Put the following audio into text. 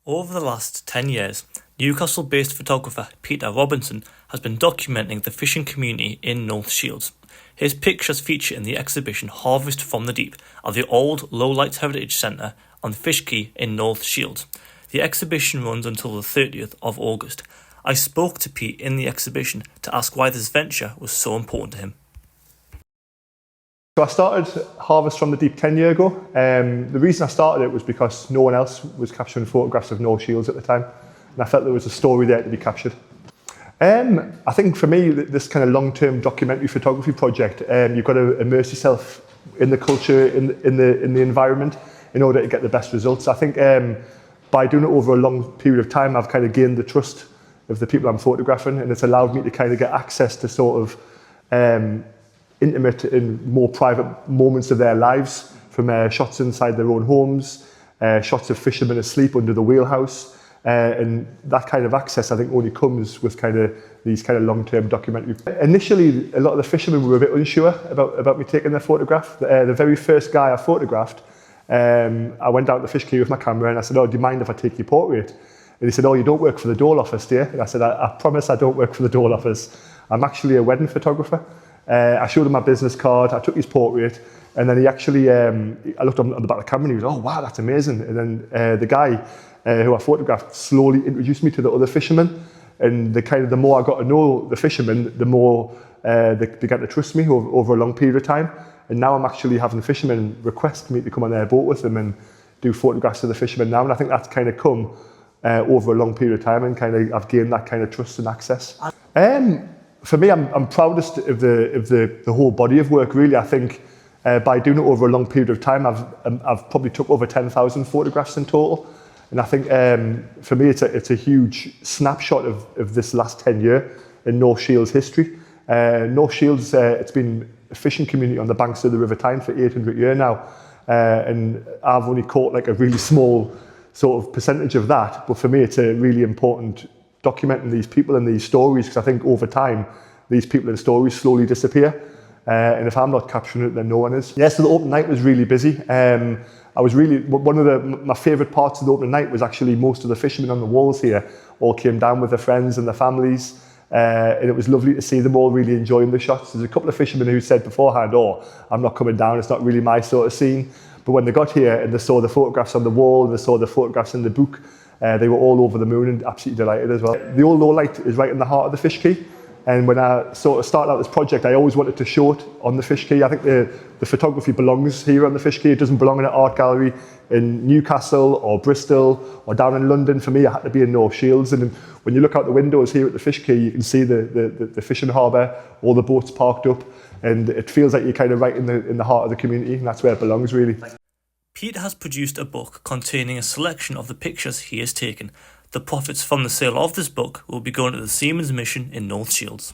Over the last 10 years, Newcastle-based photographer Peter Robinson has been documenting the fishing community in North Shields. His pictures feature in the exhibition Harvest from the Deep at the old Lowlights Heritage Centre on Fish Quay in North Shields. The exhibition runs until the 30th of August. I spoke to Pete in the exhibition to ask why this venture was so important to him. So I started Harvest from the Deep 10 years ago. The reason I started it was because no one else was capturing photographs of North Shields at the time, and I felt there was a story there to be captured. I think for me, this kind of long-term documentary photography project, you've got to immerse yourself in the culture, in the environment, in order to get the best results. I think by doing it over a long period of time, I've kind of gained the trust of the people I'm photographing, and it's allowed me to kind of get access to sort of intimate and more private moments of their lives, from shots inside their own homes, shots of fishermen asleep under the wheelhouse, and that kind of access I think only comes with kind of these kind of long-term documentary. Initially, a lot of the fishermen were a bit unsure about me taking their photograph. The very first guy I photographed, I went down to the Fish Quay with my camera and I said, "Oh, do you mind if I take your portrait?" And he said, "Oh, you don't work for the Dole office, do you?" And I said, I promise I don't work for the Dole office. I'm actually a wedding photographer." I showed him my business card, I took his portrait, and then he actually, I looked on the back of the camera and he was, "Oh wow, that's amazing." And then the guy who I photographed slowly introduced me to the other fishermen, and the more I got to know the fishermen, the more they began to trust me over a long period of time. And now I'm actually having fishermen request me to come on their boat with them and do photographs of the fishermen now, and I think that's kind of come over a long period of time, and kind of I've gained that kind of trust and access. For me, I'm proudest of the whole body of work, really. I think by doing it over a long period of time, I've probably took over 10,000 photographs in total. And I think for me, it's a huge snapshot of this last 10 years in North Shields history. North Shields, it's been a fishing community on the banks of the River Tyne for 800 years now. And I've only caught like a really small sort of percentage of that. But for me, it's a really important documenting these people and these stories, because I think over time these people and stories slowly disappear, and if I'm not capturing it, then no one is. Yeah, so the open night was really busy. I was really, one of my favourite parts of the open night was actually most of the fishermen on the walls here all came down with their friends and their families, and it was lovely to see them all really enjoying the shots. There's a couple of fishermen who said beforehand, "Oh, I'm not coming down, it's not really my sort of scene." But when they got here and they saw the photographs on the wall, and they saw the photographs in the book, they were all over the moon and absolutely delighted as well. The old Lowlight is right in the heart of the Fish Quay, and when I sort of started out this project, I always wanted to show it on the Fish Quay. I think the photography belongs here on the Fish Quay. It doesn't belong in an art gallery in Newcastle or Bristol or down in London. For me, it had to be in North Shields. And when you look out the windows here at the Fish Quay, you can see the fishing harbour, all the boats parked up, and it feels like you're kind of right in the heart of the community, and that's where it belongs, really. Pete has produced a book containing a selection of the pictures he has taken. The profits from the sale of this book will be going to the Seamen's Mission in North Shields.